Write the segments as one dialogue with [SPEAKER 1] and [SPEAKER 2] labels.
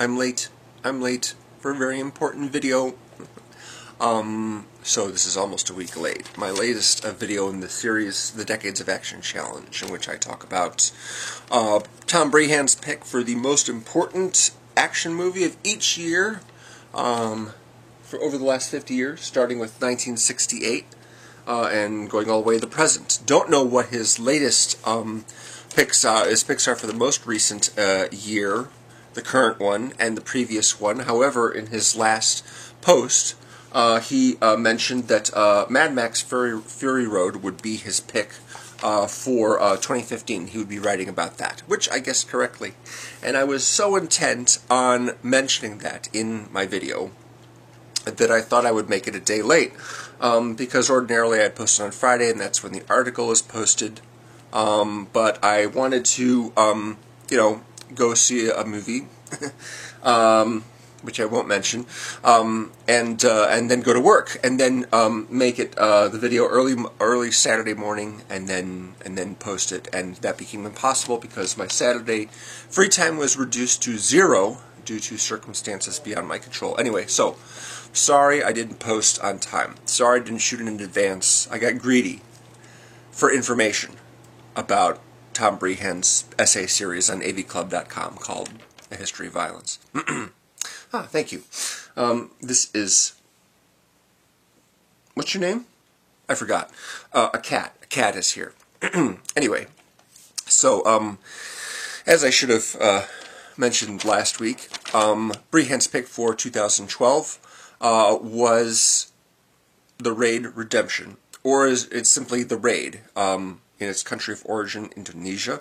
[SPEAKER 1] I'm late. I'm late for a very important video. So this is almost a week late. My latest video in the series, The Decades of Action Challenge, in which I talk about Tom Brahan's pick for the most important action movie of each year for over the last 50 years, starting with 1968 and going all the way to the present. Don't know what his latest picks are for the most recent year, the current one, and the previous one. However, in his last post, he mentioned that Mad Max Fury Road would be his pick for 2015. He would be writing about that, which I guessed correctly. And I was so intent on mentioning that in my video that I thought I would make it a day late, because ordinarily I'd post it on Friday, and that's when the article is posted. But I wanted to, go see a movie, which I won't mention, and then go to work, and then make it the video early Saturday morning, and then post it. And that became impossible because my Saturday free time was reduced to 0 due to circumstances beyond my control. Anyway, so sorry I didn't post on time. Sorry I didn't shoot it in advance. I got greedy for information about Tom Brahan's essay series on avclub.com called A History of Violence. Thank you. This is... What's your name? I forgot. A cat. A cat is here. Anyway, so, as I should have mentioned last week, Brahan's pick for 2012 was The Raid Redemption, or it's simply The Raid, in its country of origin, Indonesia.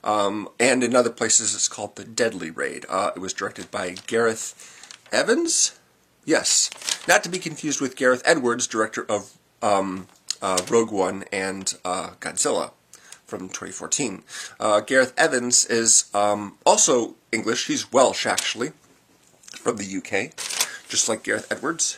[SPEAKER 1] And in other places it's called The Deadly Raid. It was directed by Gareth Evans? Yes. Not to be confused with Gareth Edwards, director of Rogue One and Godzilla from 2014. Gareth Evans is also English. He's Welsh, actually, from the UK, just like Gareth Edwards.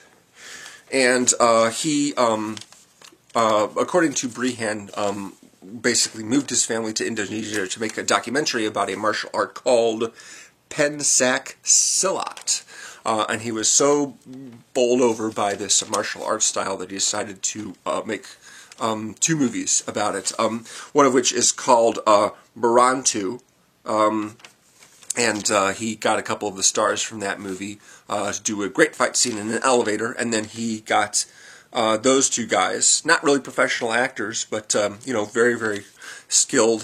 [SPEAKER 1] And he, according to Brahan, basically moved his family to Indonesia to make a documentary about a martial art called Pencak Silat. And he was so bowled over by this martial arts style that he decided to make 2 movies about it. One of which is called Barantu, and he got a couple of the stars from that movie to do a great fight scene in an elevator, and then he got those 2 guys, not really professional actors, but very, very skilled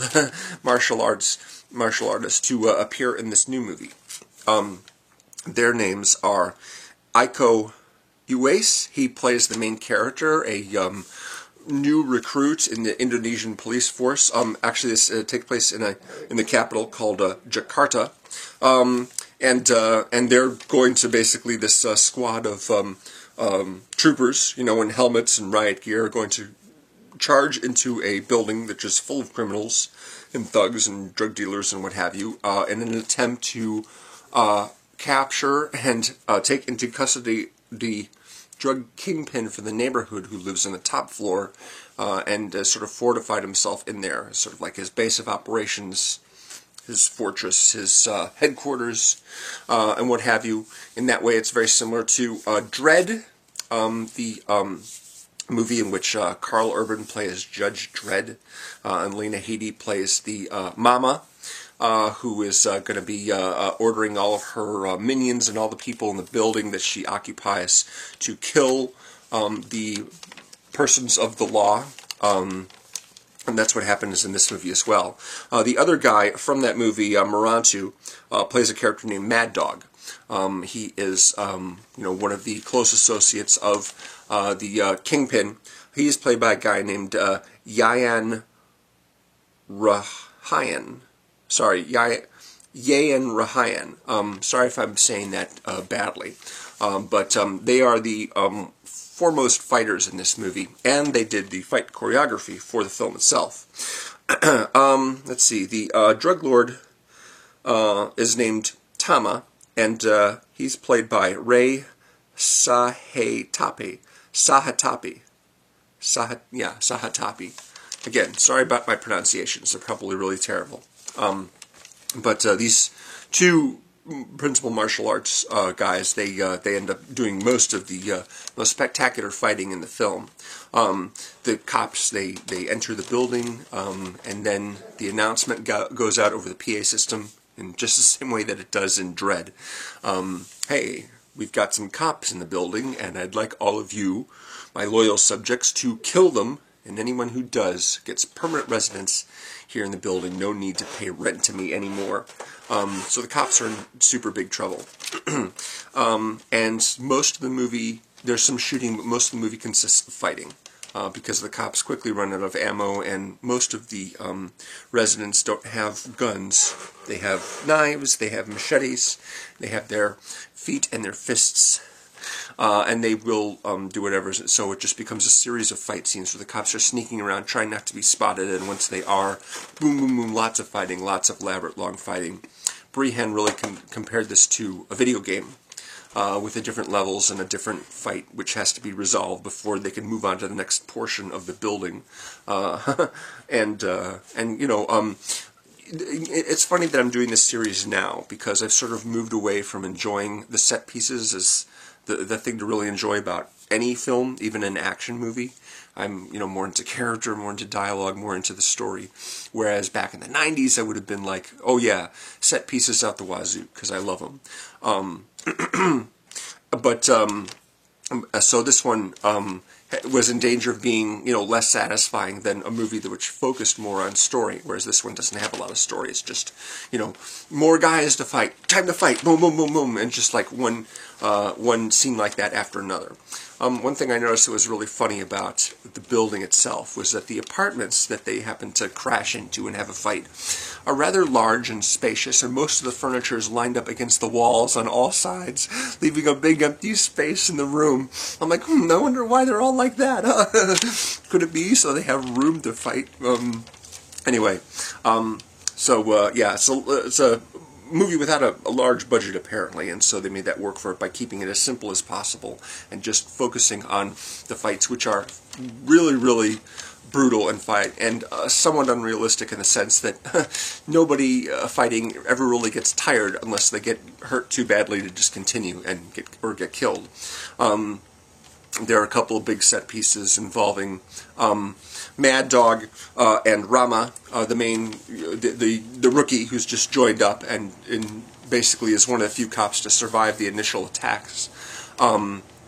[SPEAKER 1] martial artists to appear in this new movie. Their names are Iko Uwais. He plays the main character, a new recruit in the Indonesian police force. Actually, this takes place in the capital called Jakarta, and they're going to basically this squad of troopers, in helmets and riot gear, are going to charge into a building that's just full of criminals and thugs and drug dealers and what have you, in an attempt to capture and take into custody the drug kingpin for the neighborhood who lives on the top floor, and sort of fortified himself in there, sort of like his base of operations, his fortress, his headquarters, and what have you. In that way, it's very similar to Dredd, the movie in which Carl Urban plays Judge Dredd, and Lena Headey plays the Mama, who is going to be ordering all of her minions and all the people in the building that she occupies to kill the persons of the law. And that's what happens in this movie as well. The other guy from that movie, Marantu, plays a character named Mad Dog. He is, one of the close associates of the Kingpin. He's played by a guy named Yayan Rahayan. Sorry, Yayan Rahayan. Sorry if I'm saying that badly. But they are the foremost fighters in this movie, and they did the fight choreography for the film itself. Let's see, the drug lord is named Tama, and he's played by Ray Sahatapi. Sahatapi. Again, sorry about my pronunciations, they're probably really terrible. But these 2 principal martial arts guys, they end up doing most of the most spectacular fighting in the film. The cops, they enter the building, and then the announcement goes out over the PA system in just the same way that it does in Dredd. Hey, we've got some cops in the building, and I'd like all of you, my loyal subjects, to kill them, and anyone who does gets permanent residence here in the building. No need to pay rent to me anymore. So the cops are in super big trouble. And most of the movie, there's some shooting, but most of the movie consists of fighting. Because the cops quickly run out of ammo, and most of the residents don't have guns. They have knives, they have machetes, they have their feet and their fists, and they will do whatever. So it just becomes a series of fight scenes where the cops are sneaking around, trying not to be spotted, and once they are, boom, boom, boom, lots of fighting, lots of elaborate, long fighting. Brehon really compared this to a video game. With the different levels and a different fight which has to be resolved before they can move on to the next portion of the building. And you know, it's funny that I'm doing this series now, because I've sort of moved away from enjoying the set pieces as the thing to really enjoy about any film, even an action movie. I'm, you know, more into character, more into dialogue, more into the story. Whereas back in the 90s, I would have been like, oh yeah, set pieces out the wazoo, because I love them. But so this one was in danger of being, you know, less satisfying than a movie which focused more on story, whereas this one doesn't have a lot of story. It's just, you know, more guys to fight, time to fight, boom, boom, boom, boom, and just like one scene like that after another. One thing I noticed that was really funny about the building itself was that the apartments that they happen to crash into and have a fight are rather large and spacious, and most of the furniture is lined up against the walls on all sides, leaving a big empty space in the room. I'm like, I wonder why they're all like that. Could it be so they have room to fight? Anyway, yeah, so it's a movie without a large budget apparently, and so they made that work for it by keeping it as simple as possible and just focusing on the fights, which are really, really brutal and somewhat unrealistic in the sense that nobody fighting ever really gets tired unless they get hurt too badly to just continue and get killed. There are a couple of big set pieces involving Mad Dog and Rama, the rookie who's just joined up and basically is one of the few cops to survive the initial attacks.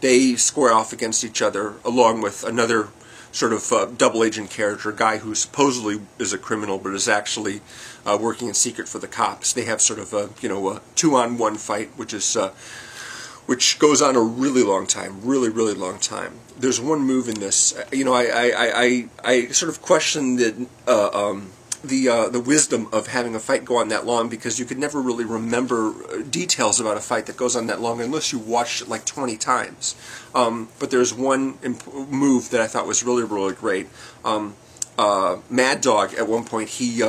[SPEAKER 1] They square off against each other along with another sort of double agent character, a guy who supposedly is a criminal but is actually working in secret for the cops. They have sort of a, you know, a 2-on-1 fight, which goes on a really long time, really, really long time. There's one move in this, you know, I sort of question the wisdom of having a fight go on that long, because you could never really remember details about a fight that goes on that long unless you watched it like 20 times. But there's one move that I thought was really, really great. Mad Dog, at one point, he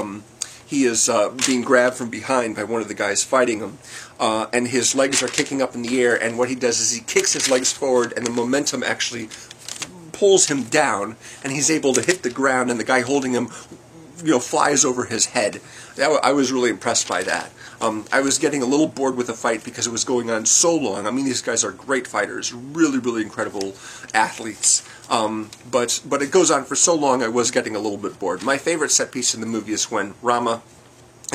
[SPEAKER 1] is being grabbed from behind by one of the guys fighting him, and his legs are kicking up in the air, and what he does is he kicks his legs forward, and the momentum actually pulls him down, and he's able to hit the ground, and the guy holding him, you know, flies over his head. I was really impressed by that. I was getting a little bored with the fight because it was going on so long. I mean, these guys are great fighters, really, really incredible athletes. But it goes on for so long, I was getting a little bit bored. My favorite set piece in the movie is when Rama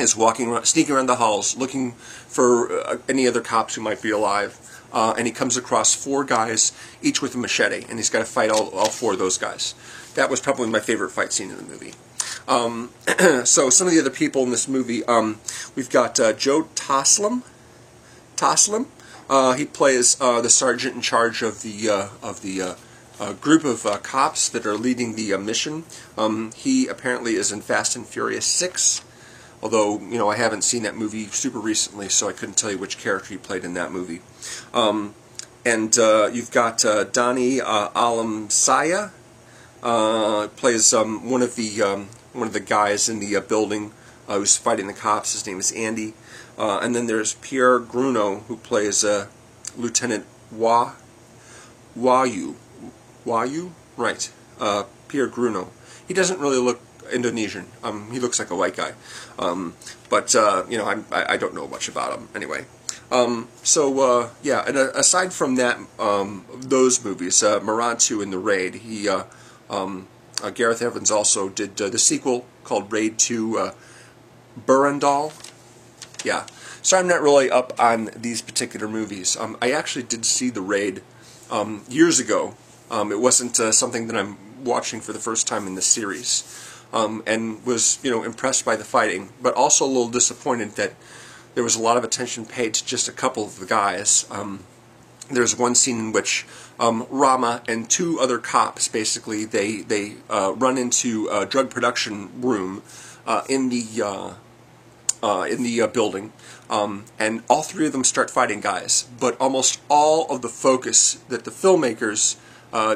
[SPEAKER 1] is sneaking around the halls, looking for any other cops who might be alive, and he comes across 4 guys, each with a machete, and he's got to fight all 4 of those guys. That was probably my favorite fight scene in the movie. So some of the other people in this movie, we've got Joe Taslim. He plays the sergeant in charge of the group of cops that are leading the mission. He apparently is in Fast and Furious 6, although, you know, I haven't seen that movie super recently, so I couldn't tell you which character he played in that movie. And you've got Donnie Alamsaya, plays one of the guys in the building who's fighting the cops. His name is Andy. And then there's Pierre Gruno, who plays Lieutenant Wayu. Right. Pierre Gruno. He doesn't really look Indonesian. He looks like a white guy. But you know, I don't know much about him. Anyway. Yeah, and aside from that, those movies, Morantu and The Raid, Gareth Evans also did the sequel called Raid 2 Burundal. Yeah, so I'm not really up on these particular movies. I actually did see The Raid years ago. It wasn't something that I'm watching for the first time in the series, and was, impressed by the fighting, but also a little disappointed that there was a lot of attention paid to just a couple of the guys. There's one scene in which Rama and two other cops, basically, they run into a drug production room in the building, and all three of them start fighting guys. But almost all of the focus that the filmmakers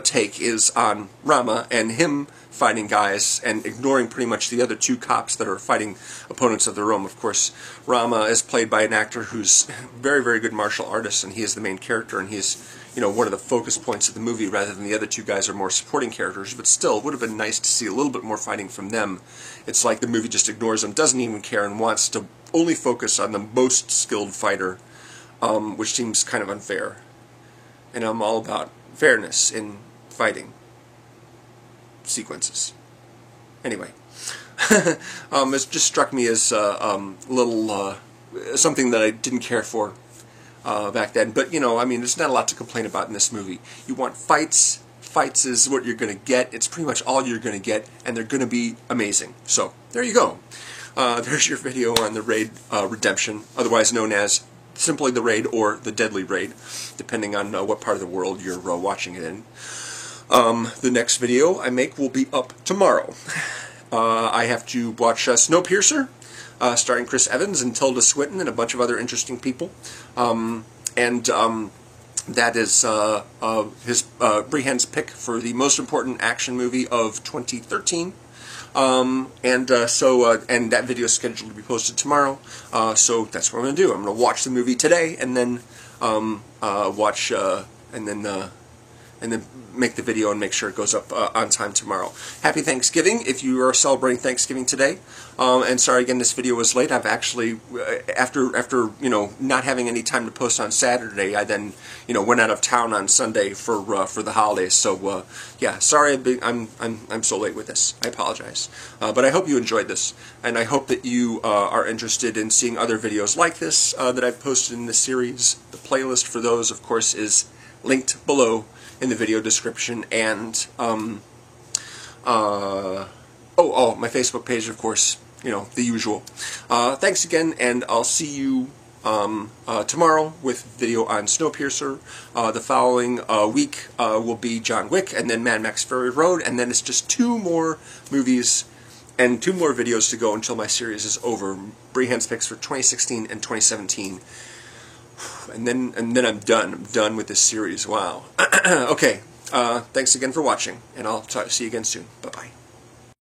[SPEAKER 1] take is on Rama and him fighting guys, and ignoring pretty much the other two cops that are fighting opponents of their own. Of course, Rama is played by an actor who's very, very good martial artist, and he is the main character, and he's, one of the focus points of the movie, rather than the other two guys are more supporting characters. But still, it would have been nice to see a little bit more fighting from them. It's like the movie just ignores them, doesn't even care, and wants to only focus on the most skilled fighter, which seems kind of unfair. And I'm all about fairness in fighting sequences. Anyway, it just struck me as little something that I didn't care for back then. But there's not a lot to complain about in this movie. You want fights. Fights is what you're going to get. It's pretty much all you're going to get, and they're going to be amazing. So there you go. There's your video on The Raid Redemption, otherwise known as simply The Raid or The Deadly Raid, depending on what part of the world you're watching it in. The next video I make will be up tomorrow. I have to watch Snowpiercer, starring Chris Evans and Tilda Swinton and a bunch of other interesting people. That is Brihan's pick for the most important action movie of 2013. And that video is scheduled to be posted tomorrow. So that's what I'm going to do. I'm going to watch the movie today, and then and then make the video and make sure it goes up on time tomorrow. Happy Thanksgiving if you are celebrating Thanksgiving today. And sorry again, this video was late. I've actually, after not having any time to post on Saturday, I then went out of town on Sunday for the holidays. So yeah, sorry I'm so late with this. I apologize. But I hope you enjoyed this, and I hope that you are interested in seeing other videos like this that I've posted in this series. The playlist for those, of course, is linked below in the video description, and my Facebook page, of course, the usual. Thanks again, and I'll see you tomorrow with video on Snowpiercer. The following week will be John Wick, and then Mad Max Fury Road, and then it's just 2 more movies and 2 more videos to go until my series is over. Brihan's picks for 2016 and 2017. And then I'm done. I'm done with this series. Wow. Okay. Thanks again for watching, and I'll see you again soon. Bye-bye.